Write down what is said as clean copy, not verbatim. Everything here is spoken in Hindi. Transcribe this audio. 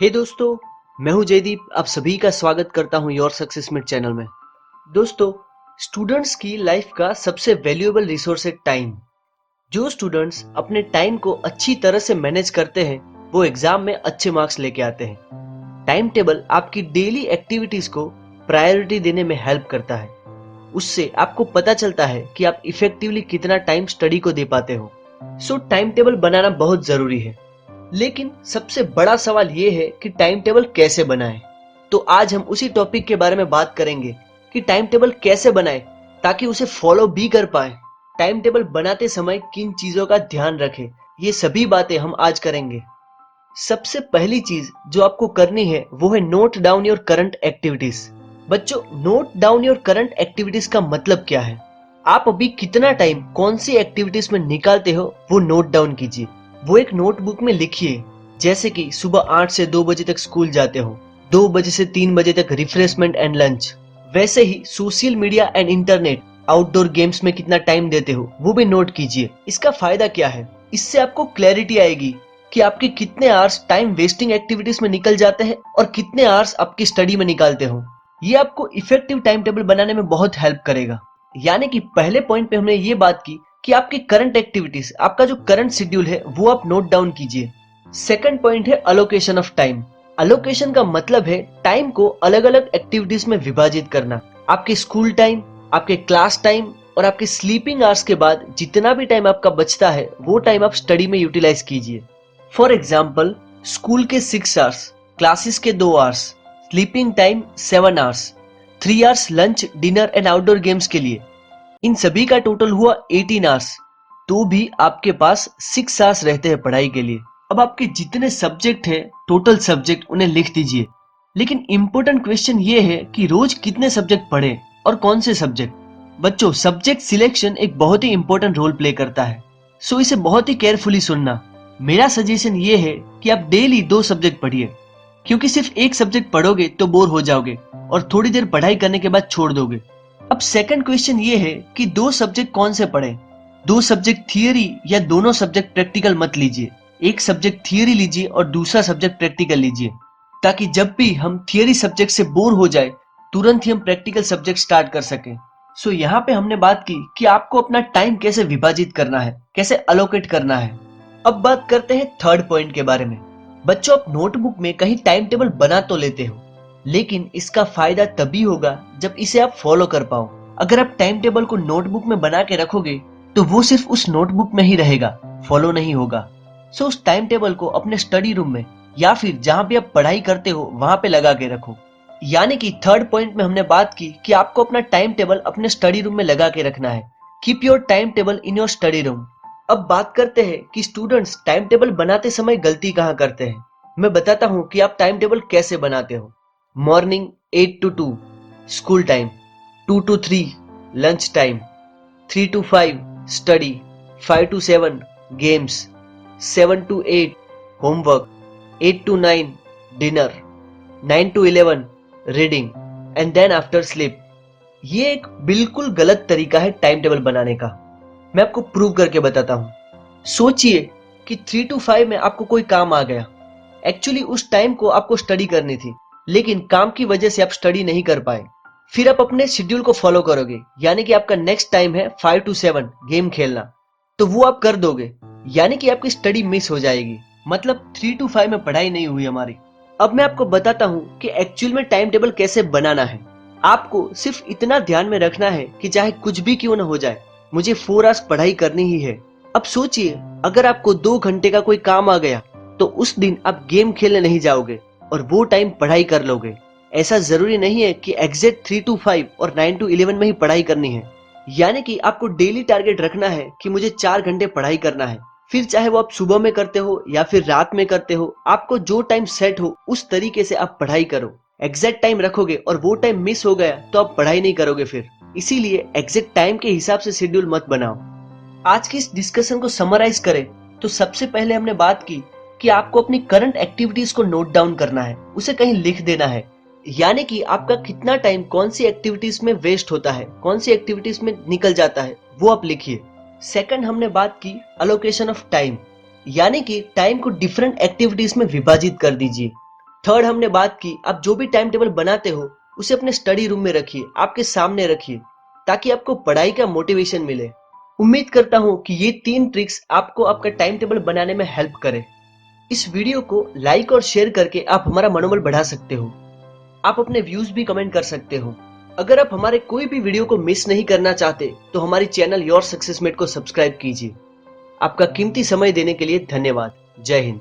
हे दोस्तों, मैं हूं जयदीप। आप सभी का स्वागत करता हूं योर सक्सेस मिट चैनल में। दोस्तों, स्टूडेंट्स की लाइफ का सबसे वैल्यूएबल रिसोर्स है टाइम। जो स्टूडेंट्स अपने टाइम को अच्छी तरह से मैनेज करते हैं वो एग्जाम में अच्छे मार्क्स लेके आते हैं। टाइम टेबल आपकी डेली एक्टिविटीज को प्रायोरिटी देने में हेल्प करता है। उससे आपको पता चलता है कि आप इफेक्टिवली कितना टाइम स्टडी को दे पाते हो। सो टाइम टेबल बनाना बहुत जरूरी है। लेकिन सबसे बड़ा सवाल ये है कि टाइम टेबल कैसे बनाएं। तो आज हम उसी टॉपिक के बारे में बात करेंगे कि टाइम टेबल कैसे बनाएं ताकि उसे फॉलो भी कर पाए। टाइम टेबल बनाते समय किन चीजों का ध्यान रखें, ये सभी बातें हम आज करेंगे। सबसे पहली चीज जो आपको करनी है वो है note down your current activities. बच्चों, note down your current activities का मतलब क्या है? आप अभी कितना टाइम कौन सी एक्टिविटीज में निकालते हो वो नोट डाउन कीजिए। वो एक नोटबुक में लिखिए। जैसे कि सुबह 8 से 2 बजे तक स्कूल जाते हो, 2 बजे से 3 बजे तक रिफ्रेशमेंट एंड लंच। वैसे ही social media and internet, outdoor games में कितना टाइम देते हो वो भी नोट कीजिए। इसका फायदा क्या है? इससे आपको क्लैरिटी आएगी कि आपके कितने आवर्स टाइम वेस्टिंग एक्टिविटीज में निकल जाते हैं और कितने आवर्स आपकी स्टडी में निकालते हो। ये आपको इफेक्टिव टाइम टेबल बनाने में बहुत हेल्प करेगा। यानी कि पहले पॉइंट पे हमने ये बात की कि आपकी करंट एक्टिविटीज, आपका जो करंट शेड्यूल है वो आप नोट डाउन कीजिए। सेकंड पॉइंट है अलोकेशन ऑफ टाइम। अलोकेशन का मतलब है टाइम को अलग अलग एक्टिविटीज में विभाजित करना। आपके स्कूल टाइम, आपके क्लास टाइम और आपके स्लीपिंग आवर्स के बाद जितना भी टाइम आपका बचता है वो टाइम आप स्टडी में यूटिलाइज कीजिए। फॉर एग्जाम्पल, स्कूल के 6 आवर्स, क्लासेस के 2 hours, sleeping time 7 hours, 3 hours lunch, dinner and outdoor games के लिए। इन सभी का टोटल हुआ 18 आवर्स। तो भी आपके पास 6 आवर्स रहते हैं पढ़ाई के लिए। अब आपके जितने सब्जेक्ट हैं, टोटल सब्जेक्ट, उन्हें लिख दीजिए। लेकिन इंपॉर्टेंट क्वेश्चन ये है कि रोज कितने सब्जेक्ट पढ़े और कौन से सब्जेक्ट। बच्चों, सब्जेक्ट सिलेक्शन एक बहुत ही इंपॉर्टेंट रोल प्ले करता है, सो इसे बहुत ही केयरफुली सुनना। मेरा सजेशन ये है कि आप डेली 2 सब्जेक्ट पढ़िए, क्योंकि सिर्फ एक सब्जेक्ट पढ़ोगे तो बोर हो जाओगे और थोड़ी देर पढ़ाई करने के बाद छोड़ दोगे। अब सेकंड क्वेश्चन ये है कि 2 सब्जेक्ट कौन से पढ़े। 2 सब्जेक्ट थियरी या दोनों सब्जेक्ट प्रैक्टिकल मत लीजिए। एक सब्जेक्ट थियरी लीजिए और दूसरा सब्जेक्ट प्रैक्टिकल लीजिए, ताकि जब भी हम थियरी सब्जेक्ट से बोर हो जाए तुरंत ही हम प्रैक्टिकल सब्जेक्ट स्टार्ट कर सकें। सो यहाँ पे हमने बात की कि आपको अपना टाइम कैसे विभाजित करना है, कैसे अलोकेट करना है। अब बात करते हैं थर्ड पॉइंट के बारे में। बच्चों, आप नोटबुक में कहीं टाइम टेबल बना तो लेते हो, लेकिन इसका फायदा तभी होगा जब इसे आप फॉलो कर पाओ। अगर आप टाइम टेबल को नोटबुक में बना के रखोगे तो वो सिर्फ उस नोटबुक में ही रहेगा, फॉलो नहीं होगा। सो उस टाइम टेबल को अपने स्टडी रूम में या फिर जहां भी आप पढ़ाई करते हो वहां पे लगा के रखो। यानी कि थर्ड पॉइंट में हमने बात की कि आपको अपना टाइम टेबल अपने स्टडी रूम में लगा के रखना है। Keep your time table in your study room. अब बात करते हैं कि स्टूडेंट्स टाइम टेबल बनाते समय गलती कहाँ करते हैं। मैं बताता हूँ कि आप टाइम टेबल कैसे बनाते हो। Morning 8 to 2 school time, 2 to 3 lunch time, 3 to 5 study, 5 to 7 games, 7 to 8 homework, 8 to 9 dinner, 9 to 11 reading and then after sleep. ये एक बिल्कुल गलत तरीका है टाइम टेबल बनाने का। मैं आपको प्रूव करके बताता हूँ। सोचिए कि 3 to 5 में आपको कोई काम आ गया। एक्चुअली उस टाइम को आपको स्टडी करनी थी, लेकिन काम की वजह से आप स्टडी नहीं कर पाए। फिर आप अपने शेड्यूल को फॉलो करोगे, यानी कि आपका नेक्स्ट टाइम है 5 to 7 गेम खेलना, तो वो आप कर दोगे। यानी कि आपकी स्टडी मिस हो जाएगी, मतलब 3 to 5 में पढ़ाई नहीं हुई हमारी। अब मैं आपको बताता हूँ कि एक्चुअल में टाइम टेबल कैसे बनाना है। आपको सिर्फ इतना ध्यान में रखना है कि चाहे कुछ भी क्यों ना हो जाए, मुझे 4 आवर्स पढ़ाई करनी ही है। अब सोचिए, अगर आपको 2 घंटे का कोई काम आ गया तो उस दिन आप गेम खेलने नहीं जाओगे और वो टाइम पढ़ाई कर लोगे। ऐसा जरूरी नहीं है कि एग्जैक्ट 3 to 5 और 9 to 11 में ही पढ़ाई करनी है। यानी कि आपको डेली टारगेट रखना है कि मुझे 4 घंटे पढ़ाई करना है। फिर चाहे वो आप सुबह में करते हो या फिर रात में करते हो, आपको जो टाइम सेट हो उस तरीके से आप पढ़ाई करो। एग्जैक्ट टाइम रखोगे और वो टाइम मिस हो गया तो आप पढ़ाई नहीं करोगे फिर। इसीलिए एग्जैक्ट टाइम के हिसाब से शेड्यूल मत बनाओ। आज की इस डिस्कशन को समराइज करें तो सबसे पहले हमने बात की कि आपको अपनी करंट एक्टिविटीज को नोट डाउन करना है, उसे कहीं लिख देना है। यानी कि आपका कितना टाइम कौन सी एक्टिविटीज में वेस्ट होता है, कौन सी एक्टिविटीज में निकल जाता है, वो आप लिखिए। सेकंड हमने बात की अलोकेशन ऑफ टाइम, यानी कि टाइम को डिफरेंट एक्टिविटीज में विभाजित कर दीजिए। थर्ड, हमने बात की आप जो भी टाइम टेबल बनाते हो उसे अपने स्टडी रूम में रखिए, आपके सामने रखिए, ताकि आपको पढ़ाई का मोटिवेशन मिले। उम्मीद करता हूं कि ये 3 ट्रिक्स आपको आपका टाइम टेबल बनाने में हेल्प करे। इस वीडियो को लाइक और शेयर करके आप हमारा मनोबल बढ़ा सकते हो। आप अपने व्यूज भी कमेंट कर सकते हो। अगर आप हमारे कोई भी वीडियो को मिस नहीं करना चाहते तो हमारी चैनल योर सक्सेस मेट को सब्सक्राइब कीजिए। आपका कीमती समय देने के लिए धन्यवाद। जय हिंद।